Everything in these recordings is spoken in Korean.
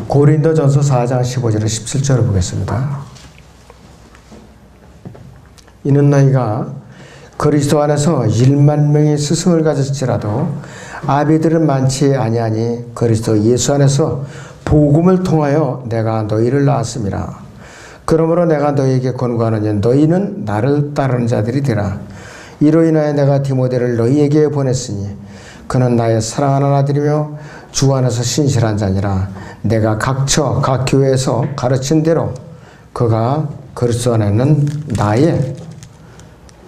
고린도전서 4장 15절에 17절을 보겠습니다. 이는 너희가 그리스도 안에서 1만 명의 스승을 가졌을지라도 아비들은 많지 아니하니 그리스도 예수 안에서 복음을 통하여 내가 너희를 낳았음이라. 그러므로 내가 너희에게 권고하노니 너희는 나를 따르는 자들이 되라. 이로 인하여 내가 디모데를 너희에게 보냈으니 그는 나의 사랑하는 아들이며 주 안에서 신실한 자니라. 내가 각처 각 교회에서 가르친 대로 그가 그리스도 안에는 나의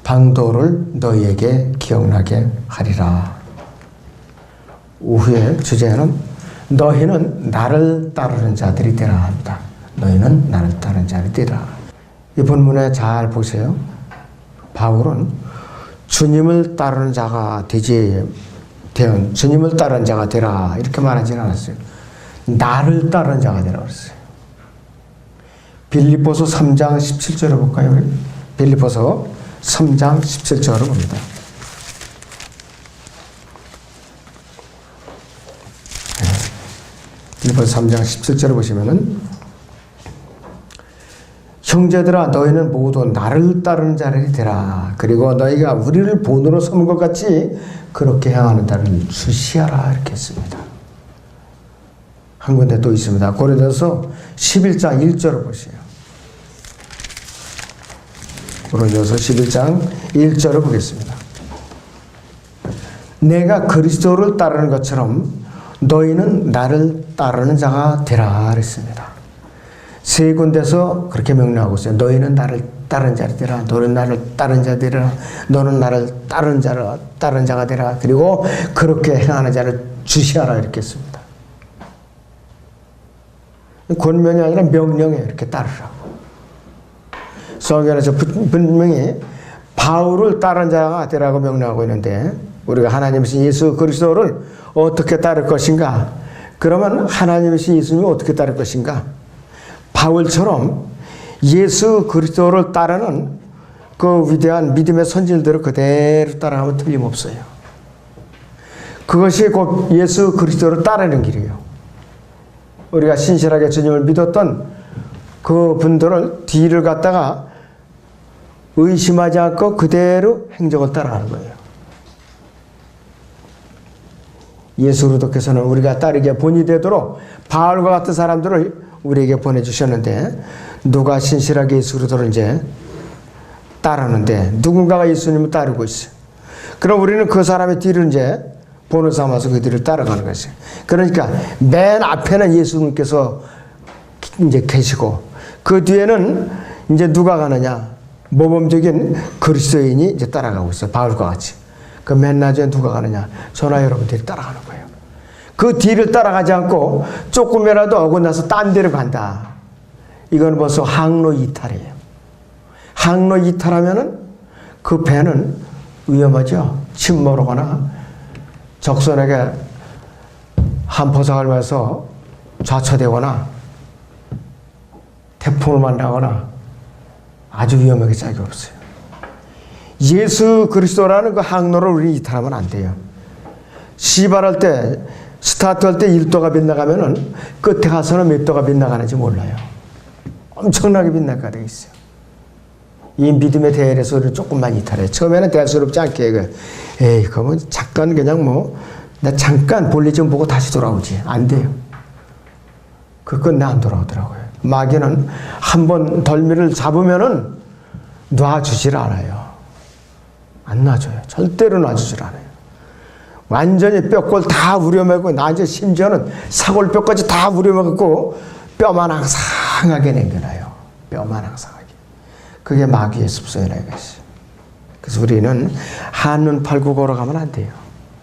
방도를 너희에게 기억나게 하리라. 오후의 주제는 너희는 나를 따르는 자들이 되라 합니다. 너희는 나를 따르는 자들이 되라. 이 본문에 잘 보세요. 바울은 주님을 따르는 자가 주님을 따르는 자가 되라 이렇게 말하지는 않았어요. 나를 따르는 자가 되라 그랬어요. 빌립보서 3장 17절을 볼까요? 우리? 빌립보서 3장 17절을 봅니다. 빌립보서 3장 17절을 보시면은 형제들아 너희는 모두 나를 따르는 자들이 되라. 그리고 너희가 우리를 본으로 삼은 것 같이 그렇게 행하는 자를 주시하라 이렇게 했습니다. 한 군데 또 있습니다. 고린도서 11장 1절을 보세요. 고린도서 11장 1절을 보겠습니다. 내가 그리스도를 따르는 것처럼 너희는 나를 따르는 자가 되라 그랬습니다. 세 군데서 그렇게 명령하고 있어요. 너희는 나를 따르는 자가 되라. 너는 나를 따르는 자가 되라. 너는 나를 따르는 자가 되라. 그리고 그렇게 행하는 자를 주시하라 이렇게 했습니다. 권명이 아니라 명령이에요. 이렇게 따르라고. 성경에서 분명히 바울을 따르는 자가 되라고 명령하고 있는데 우리가 하나님이신 예수 그리스도를 어떻게 따를 것인가? 그러면 하나님이신 예수님이 어떻게 따를 것인가? 바울처럼 예수 그리스도를 따르는 그 위대한 믿음의 선질들을 그대로 따라가면 틀림없어요. 그것이 곧 예수 그리스도를 따르는 길이에요. 우리가 신실하게 주님을 믿었던 그 분들을 뒤를 갖다가 의심하지 않고 그대로 행적을 따라가는 거예요. 예수 그리스도께서는 우리가 따르게 본이 되도록 바울과 같은 사람들을 우리에게 보내주셨는데 누가 신실하게 예수 그리스도를 이제 따르는데 누군가가 예수님을 따르고 있어요. 그럼 우리는 그 사람의 뒤를 이제 본을 삼아서 그 뒤를 따라가는 것이에요. 그러니까 맨 앞에는 예수님께서 이제 계시고 그 뒤에는 이제 누가 가느냐? 모범적인 그리스도인이 이제 따라가고 있어요. 바울과 같이. 그 맨 나중에 누가 가느냐? 저나 여러분들이 따라가는 거예요. 그 뒤를 따라가지 않고 조금이라도 어긋나서 딴 데로 간다. 이건 벌써 항로 이탈이에요. 항로 이탈하면은 그 배는 위험하죠. 침몰하거나 적선에게 한 포상을 맞아서 좌초되거나 태풍을 만나거나 아주 위험하게 짝이 없어요. 예수 그리스도라는 그 항로를 우리 이탈하면 안 돼요. 시발할 때 스타트할 때 1도가 빗나가면은 끝에 가서는 몇 도가 빗나가는지 몰라요. 엄청나게 빗나가게 돼 있어요. 이 믿음의 대열에서 우리는 조금만 이탈해요. 처음에는 대수롭지 않게 에이 그러면 잠깐 그냥 나 잠깐 볼일 좀 보고 다시 돌아오지. 안 돼요. 그 끝내 안 돌아오더라고요. 마귀는 한번 덜미를 잡으면은 놔주질 않아요. 안 놔줘요. 절대로 놔주질 않아요. 완전히 뼈골 다 우려매고 나중에 심지어는 사골뼈까지 다 우려매고 뼈만 항상하게 남겨놔요. 뼈만 항상하게. 그게 마귀의 습성이라 이것이. 그래서 우리는 한눈 팔고 걸어가면 안 돼요.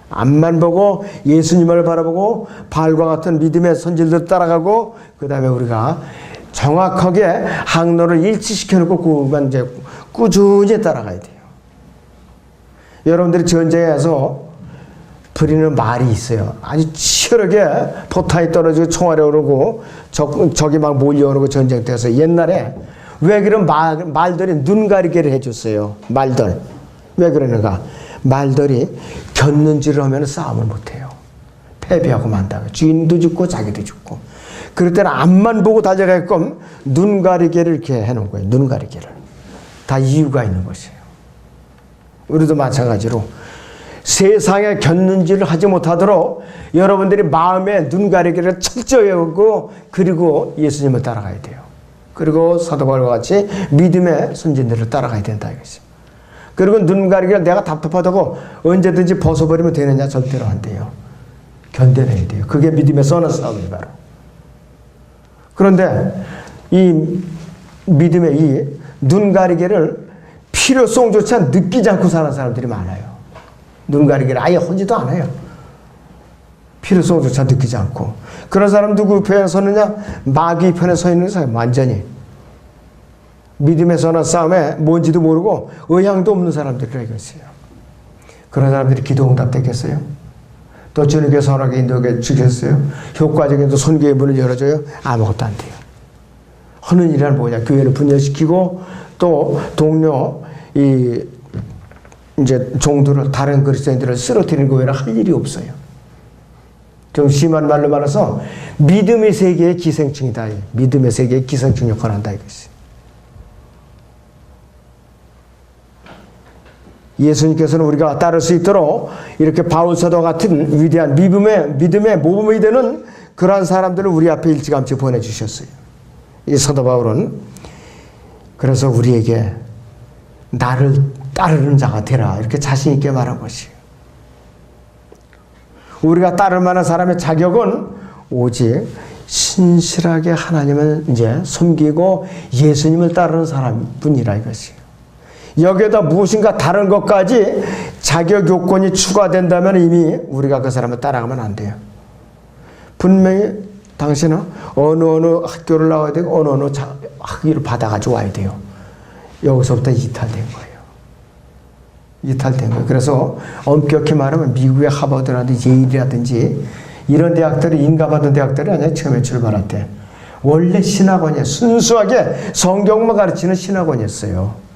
앞만 보고 예수님을 바라보고 바울과 같은 믿음의 선질들 따라가고 그 다음에 우리가 정확하게 항로를 일치시켜놓고 그만 이제 꾸준히 따라가야 돼요. 여러분들이 전쟁에서 부리는 말이 있어요. 아주 치열하게 포탄이 떨어지고 총알이 오르고 적이 막 몰려오고 전쟁터에서 옛날에 왜 그런 말들이 눈 가리개를 해줬어요. 말들. 왜 그러는가? 말들이 곁눈질을 하면 싸움을 못해요. 패배하고 만다고. 주인도 죽고 자기도 죽고. 그럴 때는 앞만 보고 달려가게끔 눈 가리개를 이렇게 해놓은 거예요. 눈 가리개를. 다 이유가 있는 것이에요. 우리도 마찬가지로 세상에 곁눈질을 하지 못하도록 여러분들이 마음에 눈 가리개를 철저히 하고 그리고 예수님을 따라가야 돼요. 그리고 사도 바울과 같이 믿음의 선진들을 따라가야 된다 이것이. 그리고 눈 가리개를 내가 답답하다고 언제든지 벗어버리면 되느냐? 절대로 안 돼요. 견뎌내야 돼요. 그게 믿음의 선한 싸움이 바로. 그런데 이 믿음의 이 눈 가리개를 필요성조차 느끼지 않고 사는 사람들이 많아요. 눈 가리개를 아예 하지도 않아요. 필요성조차 느끼지 않고. 그런 사람 누구 편에 서느냐? 마귀 편에 서 있는 사람 완전히. 믿음의 선한 싸움에 뭔지도 모르고 의향도 없는 사람들이라 이것이에요. 그런 사람들이 기도 응답되겠어요? 또 주님께 선하게 인도해 주겠어요? 효과적인 또 선교의 문을 열어줘요? 아무것도 안 돼요. 하는 일은 뭐냐? 교회를 분열시키고 또 동료 이제 종들을 다른 그리스도인들을 쓰러뜨리는 거 외에는 할 일이 없어요. 좀 심한 말로 말해서 믿음의 세계의 기생충이다. 믿음의 세계의 기생충 역할을 한다 이것이. 예수님께서는 우리가 따를 수 있도록 이렇게 바울 사도 같은 위대한 믿음의 모범이 되는 그러한 사람들을 우리 앞에 일찌감치 보내주셨어요. 이 사도 바울은 그래서 우리에게 나를 따르는 자가 되라 이렇게 자신 있게 말한 것이에요. 우리가 따를 만한 사람의 자격은 오직 신실하게 하나님을 이제 섬기고 예수님을 따르는 사람뿐이라 이것이에요. 여기에다 무엇인가 다른 것까지 자격 요건이 추가된다면 이미 우리가 그 사람을 따라가면 안 돼요. 분명히 당신은 어느 학교를 나와야 되고 어느 학위를 받아가지고 와야 돼요. 여기서부터 이탈된 거예요. 이탈된 거예요. 그래서 엄격히 말하면 미국의 하버드라든지 예일이라든지 이런 대학들이 인가받은 대학들이 아니라 처음에 출발할 때 원래 신학원이에요. 순수하게 성경만 가르치는 신학원이었어요.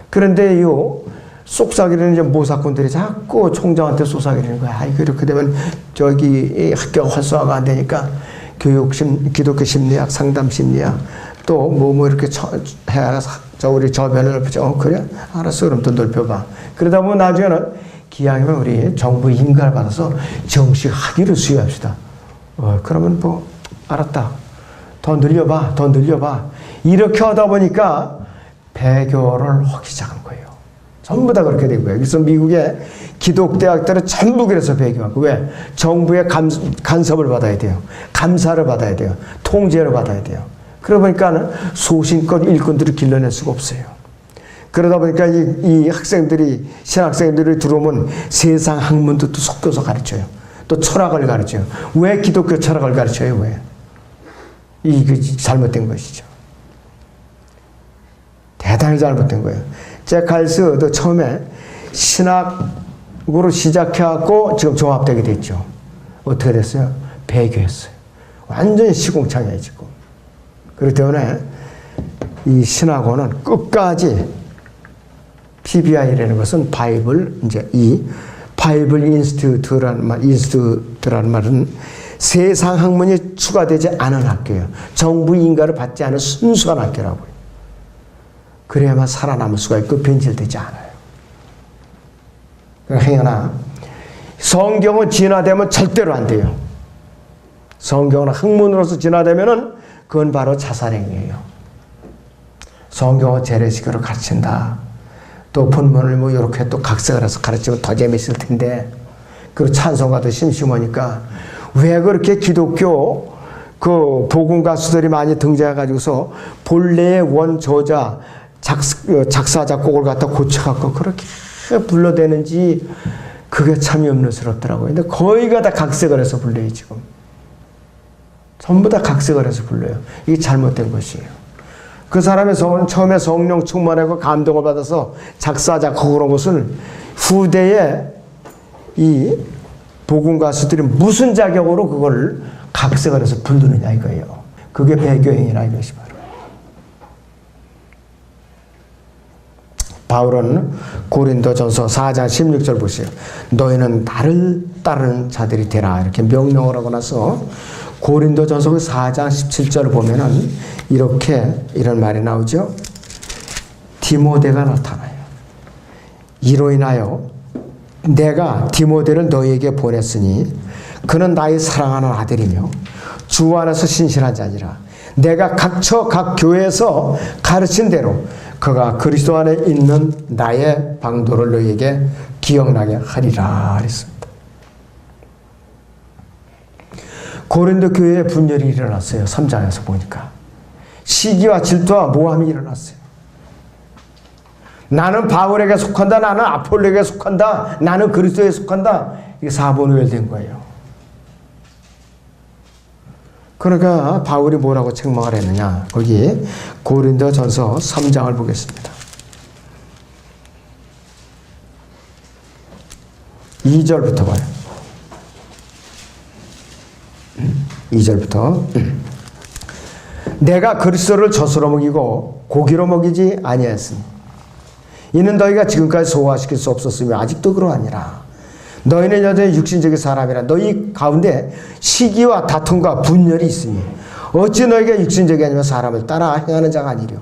그런데 요 속삭이는 이제 모사꾼들이 자꾸 총장한테 속삭이는 거야. 아이고 이렇게 되면 저기 학교가 활성화가 안 되니까 교육심, 기독교 심리학, 상담 심리학 또 뭐 이렇게 해야 우리 저변을 넓히죠. 그래? 알았어. 그럼 또 넓혀봐. 그러다 보면 나중에는 기왕이면 우리 정부 인가를 받아서 정식 학위를 수여합시다. 그러면 뭐 알았다. 더 늘려봐. 이렇게 하다 보니까 배교를 하기 시작한 거예요. 전부 다 그렇게 된 거예요. 그래서 미국의 기독대학들은 전부 그래서 배교하고 왜? 정부의 간섭을 받아야 돼요. 감사를 받아야 돼요. 통제를 받아야 돼요. 그러다 보니까 소신껏 일꾼들을 길러낼 수가 없어요. 그러다 보니까 이 학생들이 신학생들이 들어오면 세상 학문도 또 섞여서 가르쳐요. 또 철학을 가르쳐요. 왜 기독교 철학을 가르쳐요? 왜? 이게 잘못된 것이죠. 대단히 잘못된 거예요. 제칼스도 처음에 신학으로 시작해갖고 지금 종합되게 됐죠. 어떻게 됐어요? 배교했어요. 완전히 시궁창이에요, 지금. 그렇기 때문에 이 신학원은 끝까지 PBI라는 것은 바이블, 이제 이 바이블 인스티튜트라는 말은 세상 학문이 추가되지 않은 학교예요. 정부 인가를 받지 않은 순수한 학교라고요. 그래야만 살아남을 수가 있고 변질되지 않아요. 그러나 성경은 진화되면 절대로 안 돼요. 성경은 학문으로서 진화되면은 그건 바로 자살행위예요. 성경은 재래식으로 가르친다. 또 본문을 뭐 이렇게 또 각색을 해서 가르치면 더 재밌을 텐데 그리고 찬송가도 심심하니까 왜 그렇게 기독교 그 복음 가수들이 많이 등장해가지고서 본래의 원저자 작사 작곡을 갖다 고쳐갖고 그렇게 불러대는지 그게 참 염려스럽더라고요. 근데 거의가 다 각색을 해서 불러요 지금. 전부 다 각색을 해서 불러요. 이게 잘못된 것이에요. 그 사람의 처음에 성령 충만하고 감동을 받아서 작사 작곡을 한 것은 후대에 이 복음 가수들이 무슨 자격으로 그걸 각색을 해서 부르느냐 이거예요. 그게 배교행위라 이것이 바로. 바울은 고린도전서 4장 16절 보세요. 너희는 나를 따르는 자들이 되라 이렇게 명령을 하고 나서 고린도전서 4장 17절을 보면은 이런 말이 나오죠. 디모데가 나타나요. 이로 인하여 내가 디모데를 너희에게 보냈으니 그는 나의 사랑하는 아들이며 주 안에서 신실한 자니라. 내가 각처 각 교회에서 가르친 대로 그가 그리스도 안에 있는 나의 방도를 너희에게 기억나게 하리라 그랬습니다. 고린도 교회에 분열이 일어났어요. 3장에서 보니까 시기와 질투와 모함이 일어났어요. 나는 바울에게 속한다, 나는 아폴로에게 속한다, 나는 그리스도에 속한다. 이게 사본우열된 거예요. 그러니까 바울이 뭐라고 책망을 했느냐. 거기 고린도전서 3장을 보겠습니다. 2절부터 봐요. 2절부터 내가 그리스도를 젖으로 먹이고 고기로 먹이지 아니하였으니 이는 너희가 지금까지 소화시킬 수 없었으며 아직도 그러하니라. 너희는 여전히 육신적인 사람이라. 너희 가운데 시기와 다툼과 분열이 있으니 어찌 너희가 육신적이 아니면 사람을 따라 행하는 자가 아니려.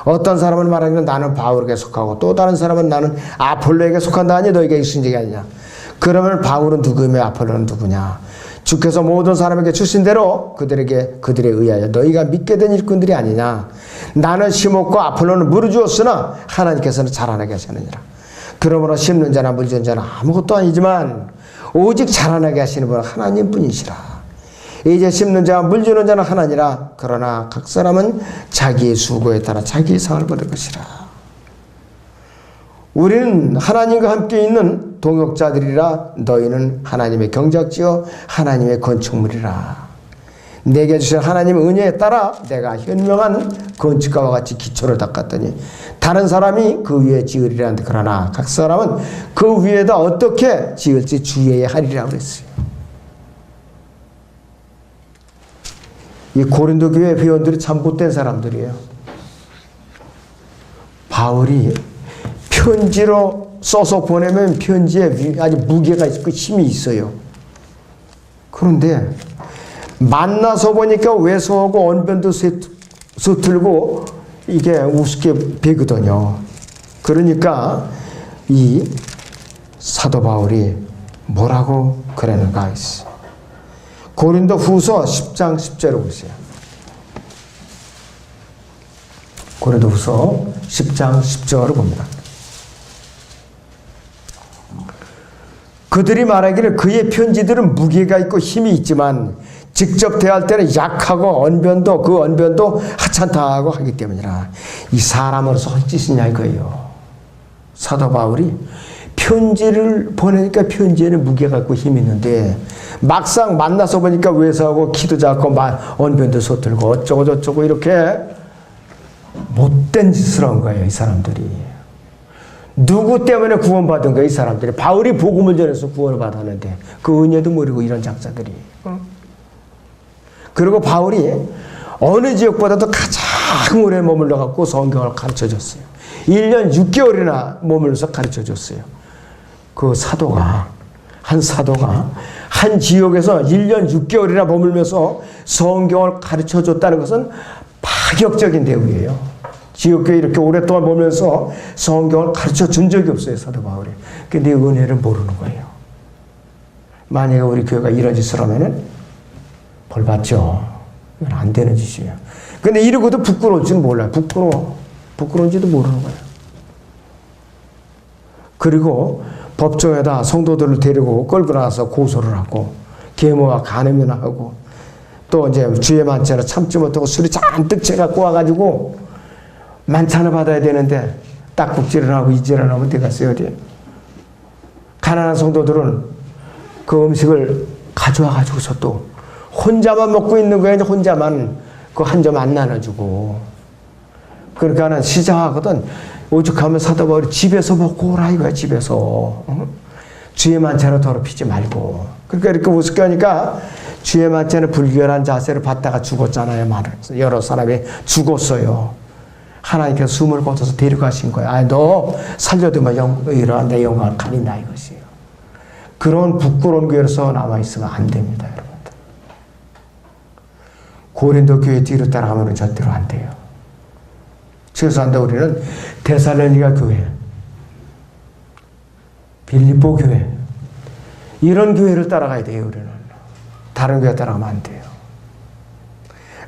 어떤 사람은 말하기는 나는 바울에게 속하고 또 다른 사람은 나는 아폴로에게 속한다 하니 너희가 육신적이 아니냐. 그러면 바울은 누구며 아폴로는 누구냐. 주께서 모든 사람에게 주신 대로 그들에 의하여 너희가 믿게 된 일꾼들이 아니냐. 나는 심었고 아폴로는 물을 주었으나 하나님께서는 자라나게 하셨느니라. 그러므로 심는 자나 물 주는 자는 아무것도 아니지만 오직 자라나게 하시는 분은 하나님뿐이시라. 이제 심는 자와 물 주는 자는 하나니라. 그러나 각 사람은 자기의 수고에 따라 자기의 상을 받을 것이라. 우리는 하나님과 함께 있는 동역자들이라. 너희는 하나님의 경작지어 하나님의 건축물이라. 내게 주신 하나님의 은혜에 따라 내가 현명한 건축가와 같이 기초를 닦았더니 다른 사람이 그 위에 지으리라는데 그러나 각 사람은 그 위에다 어떻게 지을지 주의해야 하리라 그랬어요. 이 고린도 교회 회원들이 참 못된 사람들이에요. 바울이 편지로 써서 보내면 편지에 아주 무게가 있고 힘이 있어요. 그런데 만나서 보니까 왜소하고 언변도 서툴고 이게 우습게 배거든요. 그러니까 이 사도 바울이 뭐라고 그러는가 했어요. 고린도 후서 10장 10절을 보세요. 고린도 후서 10장 10절을 봅니다. 그들이 말하기를 그의 편지들은 무게가 있고 힘이 있지만 직접 대할 때는 약하고 언변도 그 언변도 하찮다고 하기 때문이라. 이 사람으로서 헛짓이냐 이거예요. 사도 바울이 편지를 보내니까 편지에는 무게가 있고 힘이 있는데 막상 만나서 보니까 외사하고 키도 작고 언변도 서툴고 어쩌고 저쩌고 이렇게 못된 짓을 한 거예요. 이 사람들이. 누구 때문에 구원받은 거예요? 이 사람들이. 바울이 복음을 전해서 구원을 받았는데 그 은혜도 모르고 이런 작자들이. 그리고 바울이 어느 지역보다도 가장 오래 머물러 갖고 성경을 가르쳐줬어요. 1년 6개월이나 머물러서 가르쳐줬어요. 그 사도가 한 지역에서 1년 6개월이나 머물면서 성경을 가르쳐줬다는 것은 파격적인 대우예요. 지역교회 이렇게 오랫동안 보면서 성경을 가르쳐준 적이 없어요. 사도 바울이. 근데 은혜를 모르는 거예요. 만약에 우리 교회가 이런 짓을 하면은 벌 받죠. 이건 안 되는 짓이에요. 근데 이러고도 부끄러울 줄 몰라요. 부끄러운지도 모르는 거예요. 그리고 법정에다 성도들을 데리고 끌고 나와서 고소를 하고 계모와 간음이나 하고 또 이제 주의 만찬을 참지 못하고 술이 잔뜩 채갖고 와가지고 만찬을 받아야 되는데 딱국질을 하고 이질을 하면 되겠어요. 어디 가난한 성도들은 그 음식을 가져와가지고서 또 혼자만 먹고 있는 거야. 혼자만 그 한 점 안 나눠주고. 그러니까는 시장하거든. 오죽하면 사도 바울이 집에서 먹고 오라 이거야. 집에서. 주의 만찬을 더럽히지 말고. 그러니까 이렇게 우습게 하니까 주의 만찬을 불결한 자세를 받다가 죽었잖아요. 여러 사람이 죽었어요. 하나님께서 숨을 거둬서 데려가신 거야. 너 살려두면 이러한 내 영광을 가린다 이것이에요. 그런 부끄러운 교회에서 남아있으면 안 됩니다. 여러분. 고린도 교회 뒤로 따라가면 절대로 안 돼요. 최소한도 우리는 데살로니가 교회, 빌립보 교회, 이런 교회를 따라가야 돼요. 우리는 다른 교회 따라가면 안 돼요.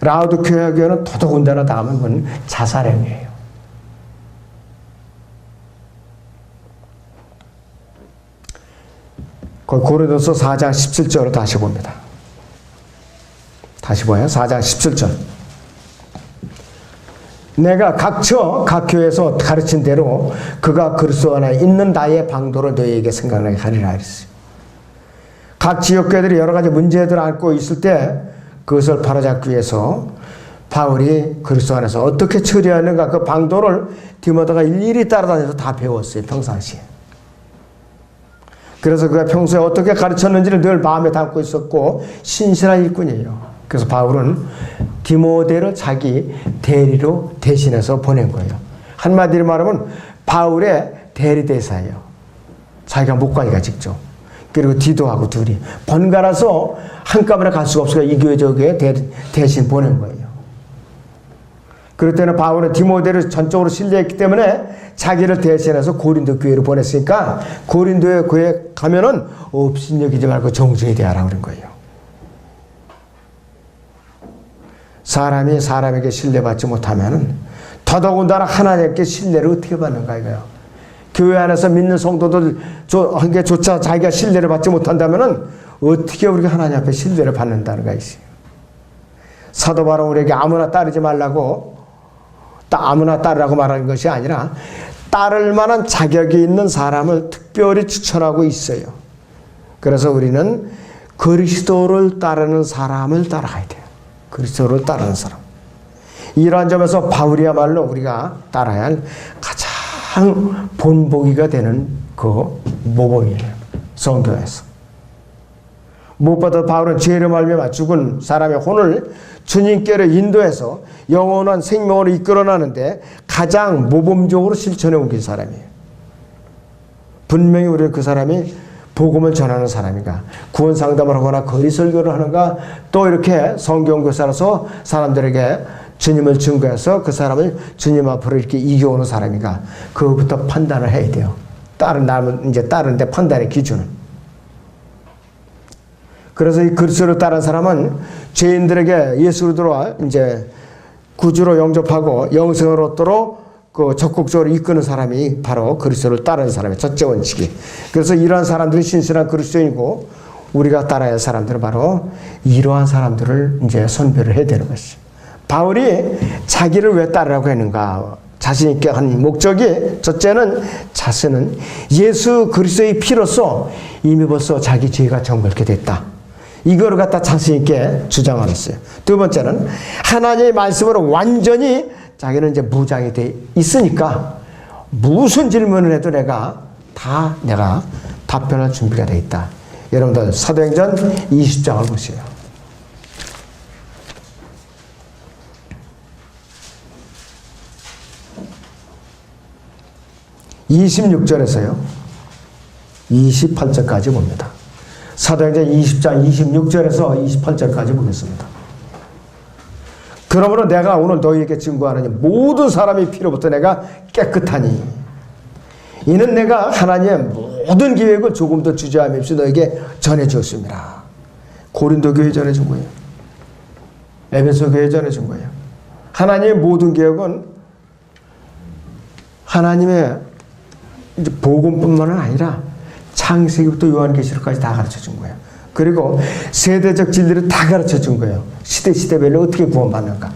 라오디게아 교회는 더더군다나 나가면 그건 자살행위예요. 고린도서 4장 17절로 다시 봅니다. 다시 봐요. 4장 17절. 내가 각 교회에서 가르친 대로 그가 그리스도 안에 있는 나의 방도를 너희에게 생각나게 하리라 했어요. 각 지역교회들이 여러 가지 문제들을 안고 있을 때 그것을 바로잡기 위해서 바울이 그리스도 안에서 어떻게 처리하는가 그 방도를 디모데가 일일이 따라다녀서 다 배웠어요. 평상시에. 그래서 그가 평소에 어떻게 가르쳤는지를 늘 마음에 담고 있었고 신실한 일꾼이에요. 그래서 바울은 디모데를 자기 대리로 대신해서 보낸 거예요. 한마디로 말하면 바울의 대리대사예요. 자기가 못 가니까 직접. 그리고 디도하고 둘이 번갈아서 한꺼번에 갈 수가 없으니까 이 교회 저 교회 대신 보낸 거예요. 그럴 때는 바울은 디모데를 전적으로 신뢰했기 때문에 자기를 대신해서 고린도 교회로 보냈으니까 고린도의 교회 가면은 업신여기지 말고 정중히 대하라고 그런 거예요. 사람이 사람에게 신뢰받지 못하면은 더더군다나 하나님께 신뢰를 어떻게 받는가 이거예요. 교회 안에서 믿는 성도들 한 개조차 자기가 신뢰를 받지 못한다면은 어떻게 우리가 하나님 앞에 신뢰를 받는다는 것이에요. 사도 바울은 우리에게 아무나 따르지 말라고 아무나 따르라고 말하는 것이 아니라 따를 만한 자격이 있는 사람을 특별히 추천하고 있어요. 그래서 우리는 그리스도를 따르는 사람을 따라가야 돼요. 그리스도를 따르는 사람. 이러한 점에서 바울이야말로 우리가 따라야 할 가장 본보기가 되는 그 모범이에요. 성도에서. 무엇보다 바울은 죄로 말미암아 죽은 사람의 혼을 주님께로 인도해서 영원한 생명으로 이끌어나는데 가장 모범적으로 실천해 옮긴 사람이에요. 분명히 우리는 그 사람이 복음을 전하는 사람인가, 구원 상담을 하거나 거리 설교를 하는가, 또 이렇게 성경 교사로서 사람들에게 주님을 증거해서 그 사람을 주님 앞으로 이렇게 이겨오는 사람인가, 그거부터 판단을 해야 돼요. 따르는데 판단의 기준은. 그래서 이 그리스도를 따른 사람은 죄인들에게 예수로 들어와 이제 구주로 영접하고 영생을 얻도록 그 적극적으로 이끄는 사람이 바로 그리스도를 따르는 사람의 첫째 원칙이. 그래서 이러한 사람들이 신실한 그리스도인이고 우리가 따라야 할 사람들은 바로 이러한 사람들을 이제 선별을 해야 되는 것이죠. 바울이 자기를 왜 따르라고 했는가? 자신 있게 한 목적이 첫째는 자신은 예수 그리스도의 피로써 이미 벌써 자기 죄가 정결케 됐다. 이거를 갖다 자신 있게 주장하였어요. 두 번째는 하나님의 말씀으로 완전히 자기는 이제 무장이 돼 있으니까 무슨 질문을 해도 내가 답변할 준비가 돼 있다. 여러분들 사도행전 20장을 보세요. 26절에서요. 28절까지 봅니다. 사도행전 20장 26절에서 28절까지 보겠습니다. 그러므로 내가 오늘 너희에게 증거하느니 모든 사람의 피로부터 내가 깨끗하니 이는 내가 하나님의 모든 계획을 조금도 주저함이 없이 너에게 전해주었습니다. 고린도 교회 전해준 거예요. 에베소 교회 전해준 거예요. 하나님의 모든 계획은 하나님의 이제 복음뿐만 아니라 창세기부터 요한계시록까지 다 가르쳐준 거예요. 그리고 세대적 진리를 다 가르쳐준 거예요. 시대별로 어떻게 구원받는가,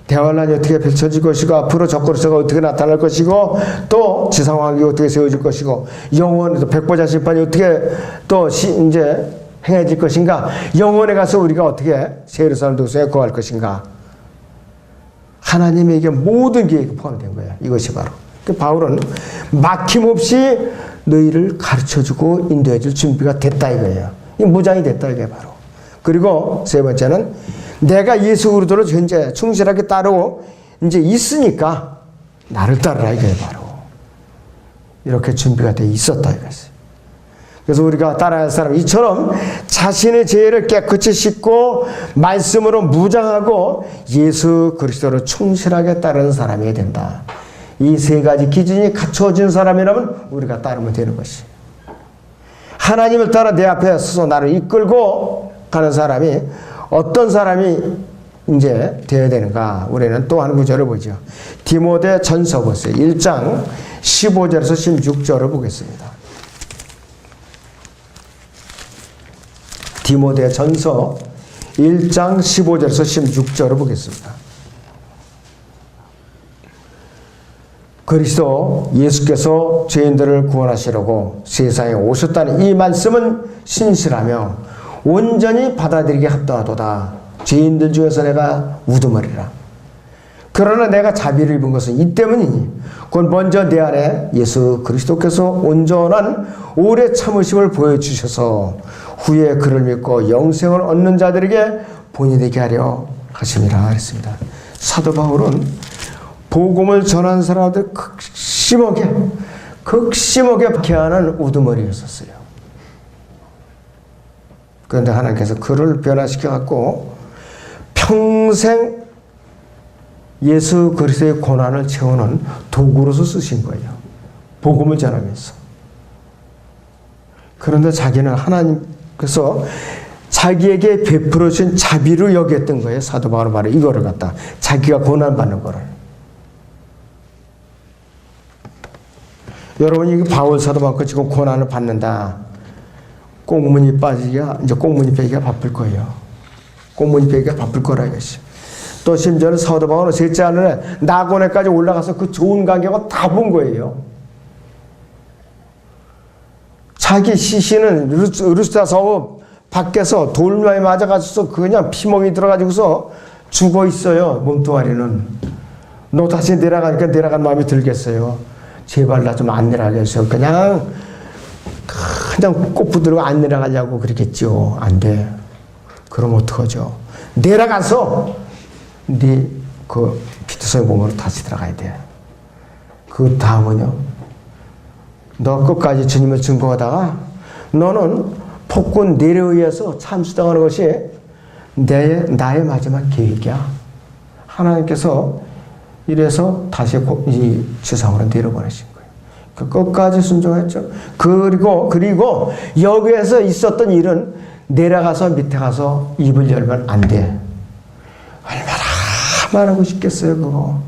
대환란이 어떻게 펼쳐질 것이고 앞으로 적그리스도가 어떻게 나타날 것이고 또 지상왕국이 어떻게 세워질 것이고 영원에도 백보자 심판이 어떻게 또 이제 행해질 것인가, 영원에 가서 우리가 어떻게 새 예루살렘 도성에 거할 것인가, 하나님에게 모든 계획이 포함된 거예요. 이것이 바로 바울은 막힘없이 너희를 가르쳐주고 인도해줄 준비가 됐다 이거예요. 이 무장이 됐다 이게 바로. 그리고 세 번째는 내가 예수 그리스도를 현재 충실하게 따르고 이제 있으니까 나를 따르라 이거예요 바로. 이렇게 준비가 돼 있었다 이거예요. 그래서 우리가 따라야 할 사람 이처럼 자신의 죄를 깨끗이 씻고 말씀으로 무장하고 예수 그리스도를 충실하게 따르는 사람이 된다. 이 세 가지 기준이 갖춰진 사람이라면 우리가 따르면 되는 것이. 하나님을 따라 내 앞에 서서 나를 이끌고 가는 사람이 어떤 사람이 이제 되어야 되는가? 우리는 또 한 구절을 보죠. 디모데 전서 보세요. 1장 15절에서 16절을 보겠습니다. 디모데 전서 1장 15절에서 16절을 보겠습니다. 그리스도 예수께서 죄인들을 구원하시려고 세상에 오셨다는 이 말씀은 신실하며 온전히 받아들이게 합당하도다. 죄인들 중에서 내가 우두머리라. 그러나 내가 자비를 입은 것은 이 때문이니 곧 먼저 내 안에 예수 그리스도께서 온전한 오래 참으심을 보여주셔서 후에 그를 믿고 영생을 얻는 자들에게 본이 되게 하려 하심이라 했습니다. 사도 바울은 복음을 전하는 사람들 극심하게 박해하는 우두머리였었어요. 그런데 하나님께서 그를 변화시켜갖고 평생 예수 그리스도의 고난을 채우는 도구로서 쓰신 거예요. 복음을 전하면서. 그런데 자기는 하나님께서 자기에게 베풀어 주신 자비를 여겼던 거예요. 사도 바울은 바로 이거를 갖다 자기가 고난받는 거를. 여러분이 바울 사도만큼 지금 고난을 받는다. 꽁무니 빠지기가 이제 꽁무니 빼기가 바쁠 거예요. 꽁무니 빼기가 바쁠 거라 이것이. 또 심지어는 사도 바울은 셋째 하늘에 나고네까지 올라가서 그 좋은 가격을 다 본 거예요. 자기 시신은 루스다 성읍 밖에서 돌멩이 맞아가지고 그냥 피멍이 들어가지고서 죽어 있어요. 몸뚱아리는. 너 다시 내려가니까 내려간 마음이 들겠어요. 제발 나 좀 안 내려가게 해서 그냥 꽃 붙들고 안 내려가려고 그랬겠죠. 안 돼. 그럼 어떡하죠? 내려가서 네 그 피투성의 몸으로 다시 들어가야 돼. 그 다음은요. 너 끝까지 주님을 증거하다가 너는 폭군 내려에 의해서 참수당하는 것이 나의 마지막 계획이야. 하나님께서 이래서 다시 이 지상으로 내려보내신 거예요. 그 끝까지 순종했죠. 그리고 여기에서 있었던 일은 내려가서 밑에 가서 입을 열면 안 돼. 얼마나 말하고 싶겠어요, 그거.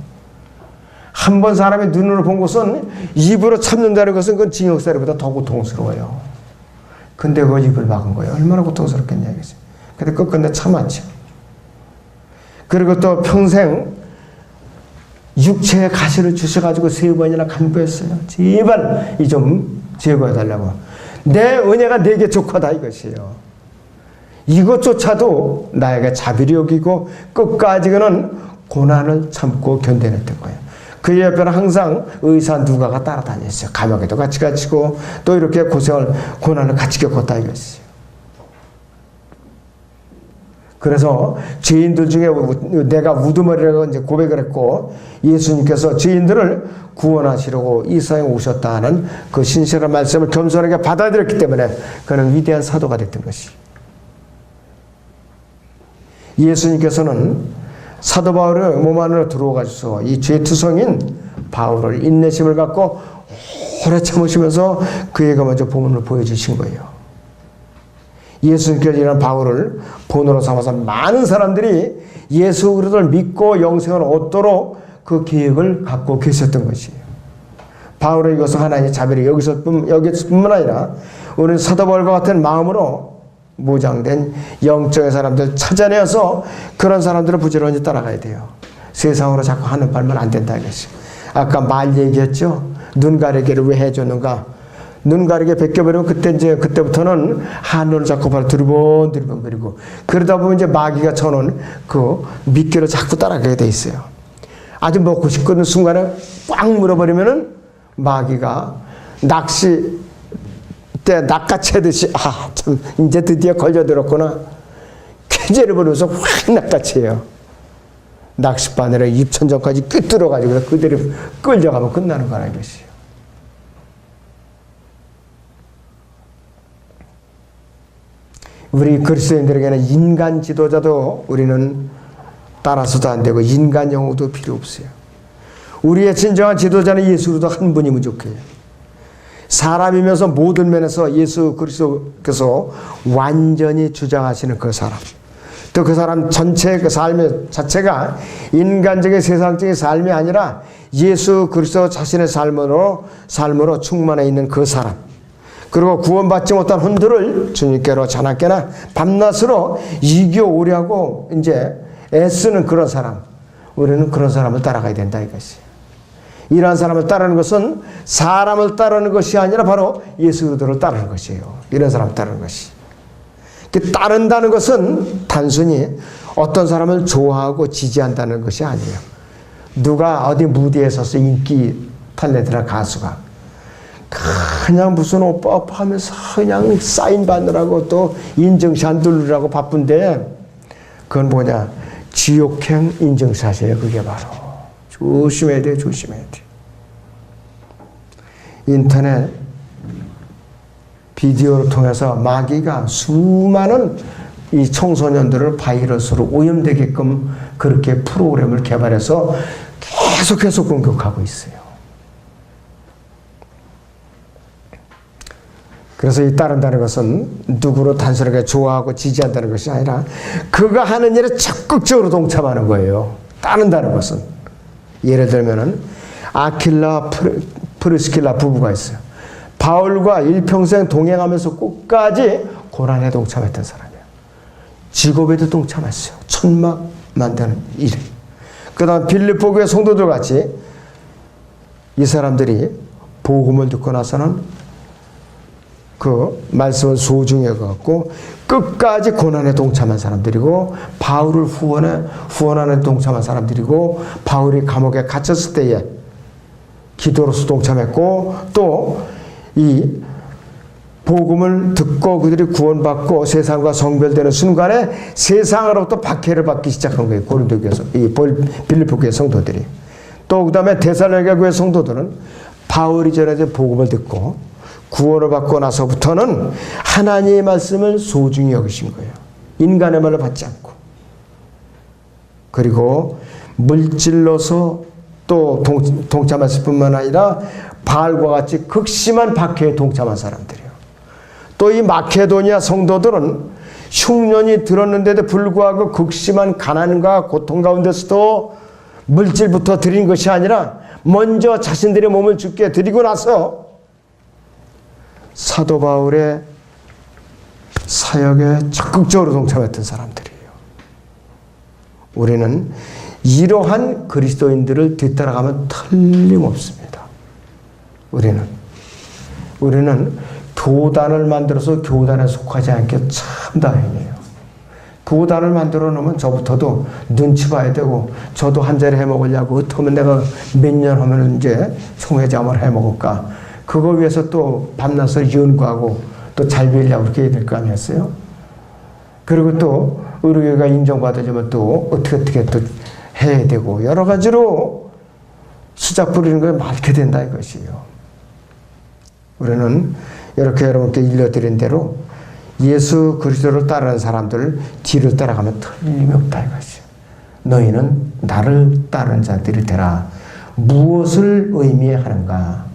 한 번 사람의 눈으로 본 것은 입으로 참는다는 것은 그건 징역살이보다 더 고통스러워요. 근데 그걸 입을 막은 거예요. 얼마나 고통스럽겠냐, 이거지. 근데 끝끝내 참았죠. 그리고 또 평생 육체의 가시를 주셔가지고 3번이나 간구했어요. 제발 이 좀 제거해달라고. 내 은혜가 내게 족하다 이것이에요. 이것조차도 나에게 자비를 여기고 끝까지 그는 고난을 참고 견뎌냈던 거예요. 그 옆에는 항상 의사 누가가 따라다녔어요. 감옥에도 같이 갇히고 또 이렇게 고난을 같이 겪었다 이것이에요. 그래서 죄인들 중에 내가 우두머리라고 이제 고백을 했고 예수님께서 죄인들을 구원하시려고 이 세상에 오셨다는 그 신실한 말씀을 겸손하게 받아들였기 때문에 그는 위대한 사도가 됐던 것이. 예수님께서는 사도 바울의 몸 안으로 들어와가지고 이 죄투성인 바울을 인내심을 갖고 오래 참으시면서 그에게 먼저 복음을 보여주신 거예요. 예수님께서 이런 바울을 본으로 삼아서 많은 사람들이 예수 그리스도를 믿고 영생을 얻도록 그 계획을 갖고 계셨던 것이에요. 바울은 이것을 하나님의 자비를 여gis을 뿐만 아니라 우리는 사도 바울과 같은 마음으로 무장된 영적인 사람들 찾아내어서 그런 사람들을 부지런히 따라가야 돼요. 세상으로 자꾸 하는 말만 안 된다 이것이. 아까 말 얘기했죠. 눈 가리개를 왜 해줬는가? 눈 가리개 벗겨버리면 그때부터는 한눈을 자꾸 바로 두리번 그리고 그러다 보면 이제 마귀가 쳐놓은 그 미끼를 자꾸 따라가게 돼 있어요. 아주 먹고 싶거든 순간에 꽉 물어버리면은 마귀가 낚시 때 낚아채듯이 참 이제 드디어 걸려들었구나. 쾌재를 부르면서 확 낚아채요. 낚싯바늘에 입천장까지 꿰뚫어가지고 그대로 끌려가면 끝나는 거라 이것이에요. 우리 그리스도인들에게는 인간 지도자도 우리는 따라서도 안 되고 인간 영웅도 필요 없어요. 우리의 진정한 지도자는 예수 그리스도 한 분이면 좋겠어요. 사람이면서 모든 면에서 예수 그리스도께서 완전히 주장하시는 그 사람, 또 그 사람 전체의 그 삶의 자체가 인간적인 세상적인 삶이 아니라 예수 그리스도 자신의 삶으로 충만해 있는 그 사람, 그리고 구원받지 못한 혼들을 주님께로 자나깨나 밤낮으로 이겨오려고 이제 애쓰는 그런 사람, 우리는 그런 사람을 따라가야 된다 이것이에요. 이러한 사람을 따르는 것은 사람을 따르는 것이 아니라 바로 예수 그리스도를 따르는 것이에요. 이런 사람을 따르는 것이. 따른다는 것은 단순히 어떤 사람을 좋아하고 지지한다는 것이 아니에요. 누가 어디 무대에 서서 인기 탤런트나 가수가 그냥 무슨 오빠 하면서 그냥 사인 받느라고 또 인증샷 누르라고 바쁜데, 그건 뭐냐, 지옥행 인증샷이에요. 그게 바로. 조심해야 돼, 조심해야 돼. 인터넷 비디오를 통해서 마귀가 수많은 이 청소년들을 바이러스로 오염되게끔 그렇게 프로그램을 개발해서 계속 공격하고 있어요. 그래서 이 따른다는 것은 누구를 단순하게 좋아하고 지지한다는 것이 아니라 그가 하는 일에 적극적으로 동참하는 거예요. 따른다는 것은. 예를 들면은 아킬라 프리스킬라 부부가 있어요. 바울과 일평생 동행하면서 끝까지 고난에 동참했던 사람이에요. 직업에도 동참했어요. 천막 만드는 일에. 그 다음 빌립보 교회 성도들 같이 이 사람들이 복음을 듣고 나서는 그 말씀을 소중히 여겨갖고 끝까지 고난에 동참한 사람들이고, 바울을 후원하는 동참한 사람들이고, 바울이 감옥에 갇혔을 때에 기도로서 동참했고, 또 이 복음을 듣고 그들이 구원받고 세상과 성별되는 순간에 세상으로부터 박해를 받기 시작한 거예요. 고린도 교회 빌립보 교회 성도들이. 또 그 다음에 데살로니가 교회 성도들은 바울이 전해진 복음을 듣고 구원을 받고 나서부터는 하나님의 말씀을 소중히 여기신 거예요. 인간의 말을 받지 않고. 그리고 물질로서 또 동참했을 뿐만 아니라 바알과 같이 극심한 박해에 동참한 사람들이에요. 또 이 마케도니아 성도들은 흉년이 들었는데도 불구하고 극심한 가난과 고통 가운데서도 물질부터 드린 것이 아니라 먼저 자신들의 몸을 주께 드리고 나서 사도 바울의 사역에 적극적으로 동참했던 사람들이에요. 우리는 이러한 그리스도인들을 뒤따라가면 틀림없습니다. 우리는 교단을 만들어서 교단에 속하지 않게 참 다행이에요. 교단을 만들어 놓으면 저부터도 눈치 봐야 되고, 저도 한 자리 해먹으려고 어떡하면 내가 몇 년 하면 이제 총회장을 해먹을까, 그거 위해서 또 밤낮을 연구하고 또 잘 빌려고 그렇게 해야 될 거 아니었어요? 그리고 또 의료계가 인정받아주면 또 어떻게 또 해야 되고, 여러 가지로 수작 부리는 걸 많게 된다 이것이에요. 우리는 이렇게 여러분께 일러드린 대로 예수 그리스도를 따르는 사람들 뒤를 따라가면 틀림이 없다 이것이에요. 너희는 나를 따르는 자들이 되라. 무엇을 의미하는가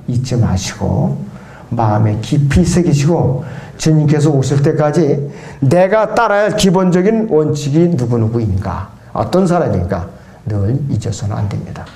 잊지 마시고 마음에 깊이 새기시고 주님께서 오실 때까지 내가 따라야 할 기본적인 원칙이 누구인가, 어떤 사람인가 늘 잊어서는 안 됩니다.